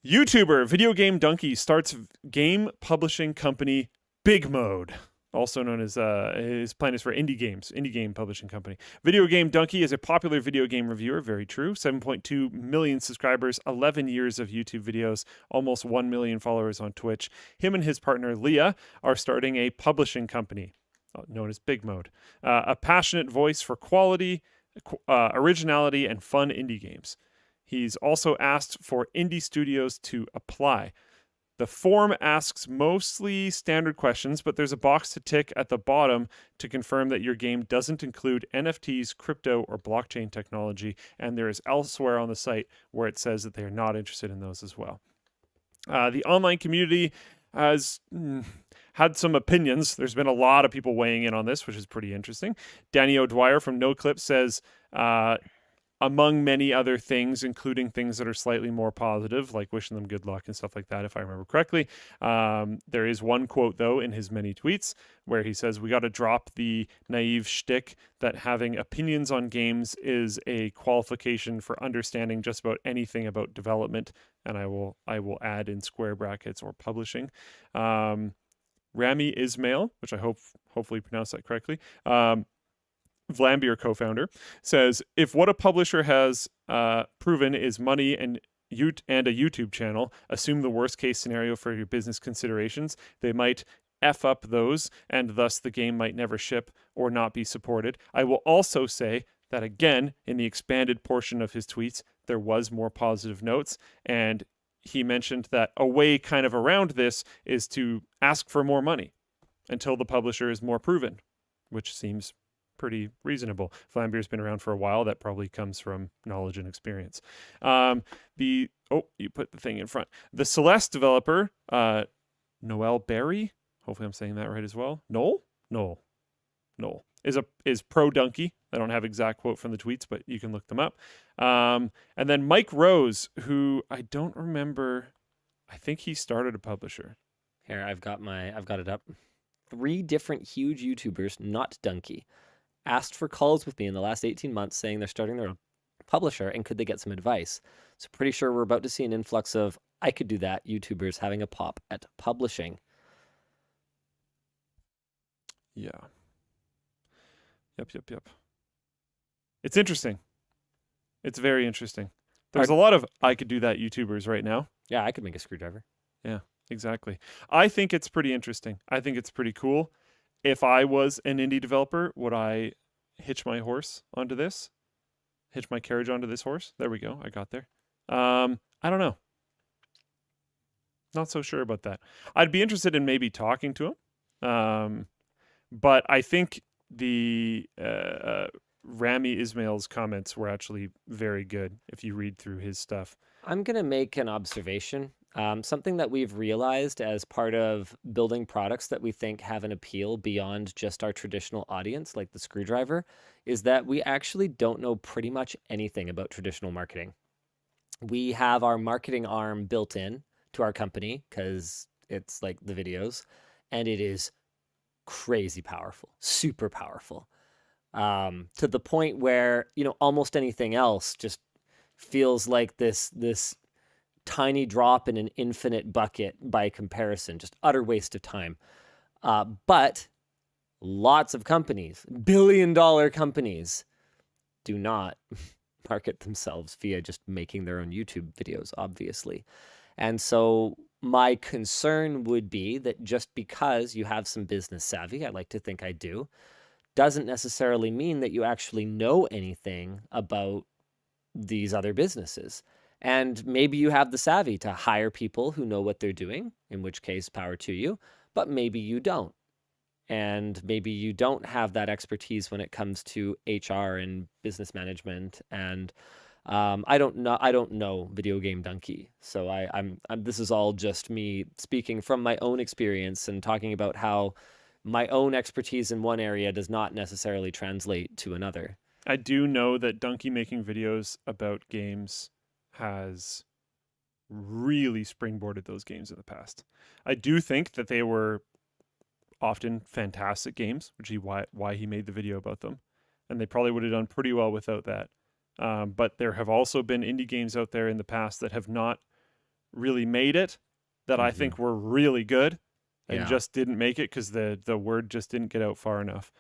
YouTuber Videogamedunkey starts game publishing company Bigmode, also known as his plan is for indie game publishing company. Videogamedunkey is a popular video game reviewer, very true. 7.2 million subscribers, 11 years of YouTube videos, almost 1 million followers on Twitch. Him and his partner Leah are starting a publishing company known as Bigmode, a passionate voice for quality, originality, and fun indie games. He's also asked for indie studios to apply. The form asks mostly standard questions, but there's a box to tick at the bottom to confirm that your game doesn't include NFTs, crypto, or blockchain technology, and there is elsewhere on the site where it says that they are not interested in those as well. The online community has had some opinions. There's been a lot of people weighing in on this, which is pretty interesting. Danny O'Dwyer from NoClip says, among many other things, including things that are slightly more positive, like wishing them good luck and stuff like that, if I remember correctly. There is one quote, though, in his many tweets where he says, "We got to drop the naive shtick that having opinions on games is a qualification for understanding just about anything about development." And I will add in square brackets, or publishing. Rami Ismail, which I hopefully pronounced that correctly, Vlambeer co-founder, says, if what a publisher has proven is money and a YouTube channel, assume the worst case scenario for your business considerations. They might F up those, and thus the game might never ship or not be supported. I will also say that, again, in the expanded portion of his tweets, there was more positive notes, and he mentioned that a way kind of around this is to ask for more money until the publisher is more proven, which seems pretty reasonable. Flambeer's been around for a while. That probably comes from knowledge and experience. You put the thing in front. The Celeste developer, Noel Berry, hopefully I'm saying that right as well. Noel is pro Dunkey. I don't have exact quote from the tweets, but you can look them up. And then Mike Rose, who I don't remember. I think he started a publisher. Here, I've got it up. 3 different huge YouTubers, not Dunkey, asked for calls with me in the last 18 months saying they're starting their own publisher and could they get some advice. So pretty sure we're about to see an influx of I could do that YouTubers having a pop at publishing. Yeah. Yep. It's interesting. It's very interesting. There's a lot of I could do that YouTubers right now. Yeah, I could make a screwdriver. Yeah, exactly. I think it's pretty interesting. I think it's pretty cool. If I was an indie developer, would I hitch my horse onto this? Hitch my carriage onto this horse? There we go. I got there. I don't know. Not so sure about that. I'd be interested in maybe talking to him. But I think the Rami Ismail's comments were actually very good if you read through his stuff. I'm going to make an observation. Something that we've realized as part of building products that we think have an appeal beyond just our traditional audience, like the screwdriver, is that we actually don't know pretty much anything about traditional marketing. We have our marketing arm built in to our company because it's like the videos, and it is crazy powerful, super powerful, to the point where, almost anything else just feels like this tiny drop in an infinite bucket by comparison, just utter waste of time. But lots of companies, billion-dollar companies, do not market themselves via just making their own YouTube videos, obviously. And so my concern would be that just because you have some business savvy, I like to think I do, doesn't necessarily mean that you actually know anything about these other businesses. And maybe you have the savvy to hire people who know what they're doing, in which case, power to you, but maybe you don't. And maybe you don't have that expertise when it comes to HR and business management. And I don't know Videogamedunkey. So I'm this is all just me speaking from my own experience and talking about how my own expertise in one area does not necessarily translate to another. I do know that Dunkey making videos about games has really springboarded those games in the past. I do think that they were often fantastic games, which is why he made the video about them. And they probably would have done pretty well without that. But there have also been indie games out there in the past that have not really made it that I think were really good and Yeah. just didn't make it because the word just didn't get out far enough.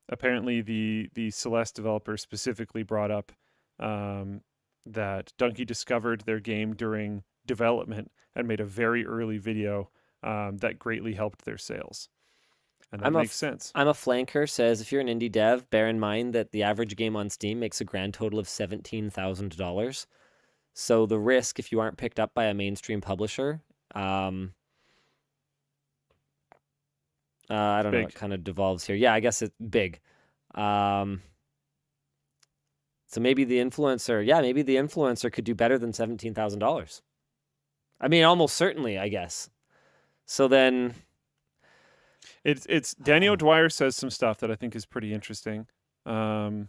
Apparently, the Celeste developer specifically brought up that Dunkey discovered their game during development and made a very early video that greatly helped their sales. And that makes sense. I'm a flanker says if you're an indie dev, bear in mind that the average game on Steam makes a grand total of $17,000. So the risk if you aren't picked up by a mainstream publisher, I don't know, it kind of devolves here. Yeah, I guess it's big. So maybe the influencer could do better than $17,000. I mean, almost certainly, I guess. So then it's Danny O'Dwyer says some stuff that I think is pretty interesting. Where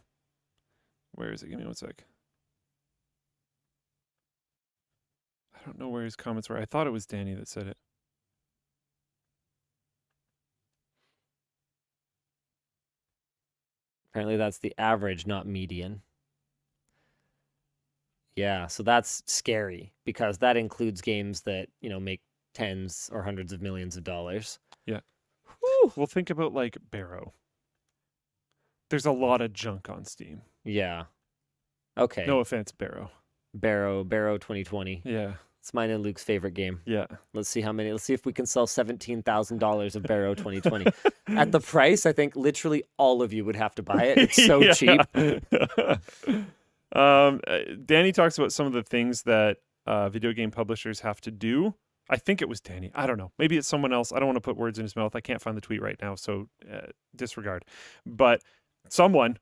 is it? Give me one sec. I don't know where his comments were. I thought it was Danny that said it. Apparently that's the average, not median. Yeah, so that's scary because that includes games that, make tens or hundreds of millions of dollars. Yeah. Well, think about like Barrow. There's a lot of junk on Steam. Yeah. Okay. No offense, Barrow. Barrow 2020. Yeah. It's mine and Luke's favorite game. Yeah. Let's see if we can sell $17,000 of Barrow 2020. At the price, I think literally all of you would have to buy it. It's so cheap. Danny talks about some of the things that video game publishers have to do. I think it was Danny. I don't know. Maybe it's someone else. I don't want to put words in his mouth. I can't find the tweet right now, so disregard. But someone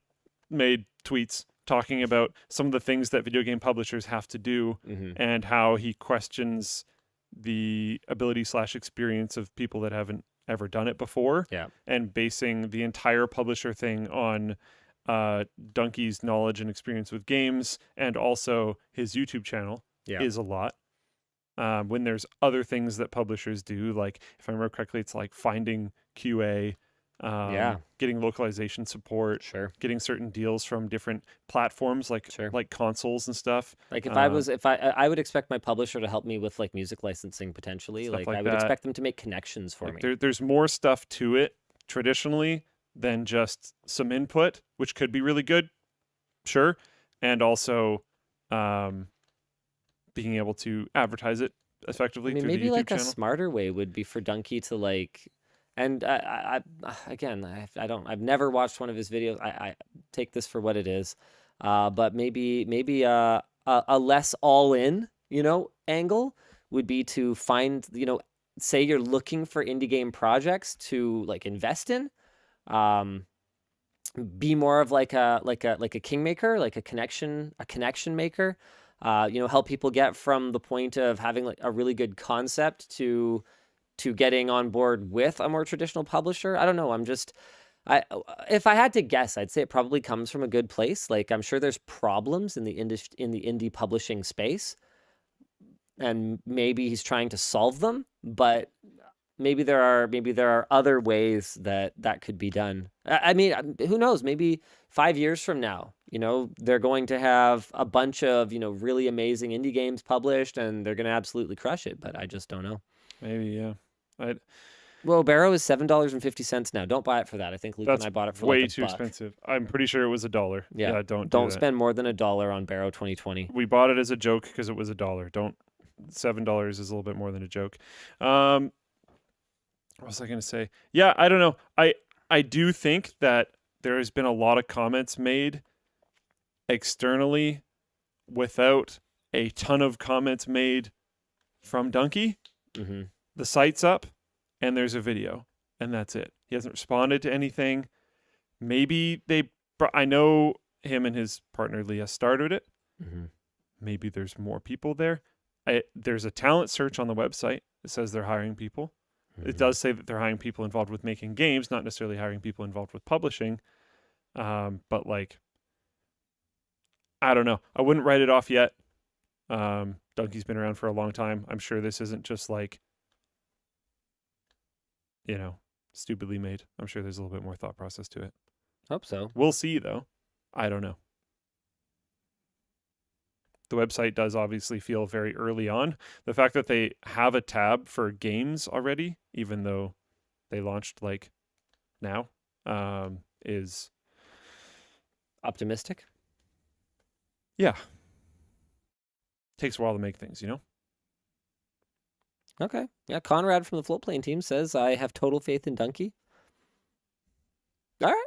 made tweets talking about some of the things that video game publishers have to do and how he questions the ability/experience of people that haven't ever done it before. Yeah. And basing the entire publisher thing on Dunkey's knowledge and experience with games and also his YouTube channel is a lot. When there's other things that publishers do, like if I remember correctly, it's like finding QA, getting localization support, getting certain deals from different platforms like consoles and stuff. Like if I would expect my publisher to help me with like music licensing potentially. Like I would expect them to make connections for me. There's more stuff to it traditionally than just some input, which could be really good, sure, and also being able to advertise it effectively through the YouTube maybe channel. A smarter way would be for Dunkey to like, and I've never watched one of his videos. I take this for what it is, but maybe a less all in, angle would be to find, say you're looking for indie game projects to like invest in, be more of like a kingmaker, like a connection maker. Help people get from the point of having like a really good concept to getting on board with a more traditional publisher. I don't know. If I had to guess, I'd say it probably comes from a good place. Like I'm sure there's problems in the indie publishing space, and maybe he's trying to solve them, but maybe there are other ways that could be done. I mean, who knows? Maybe 5 years from now, they're going to have a bunch of, really amazing indie games published and they're going to absolutely crush it, but I just don't know. Maybe, yeah. Well, Barrow is $7.50 now. Don't buy it for that. I think Luke and I bought it for way like too $1. expensive. I'm pretty sure it was $1. Yeah, don't spend more than $1 on Barrow 2020. We bought it as a joke because it was $1. $7 is a little bit more than a joke. What was I going to say? Yeah, I don't know. I do think that there has been a lot of comments made externally without a ton of comments made from Dunkey. The site's up and there's a video and that's it. He hasn't responded to anything. Maybe I know him and his partner Leah started it. Maybe there's more people there. There's a talent search on the website that says they're hiring people. It does say that they're hiring people involved with making games, not necessarily hiring people involved with publishing. But like, I don't know. I wouldn't write it off yet. Dunkey's been around for a long time. I'm sure this isn't just like, stupidly made. I'm sure there's a little bit more thought process to it. Hope so. We'll see though. I don't know. The website does obviously feel very early on. The fact that they have a tab for games already, even though they launched like now, is Optimistic. yeah. Takes a while to make things, Okay. Yeah, Conrad from the Floatplane team says, I have total faith in Dunkey. All right.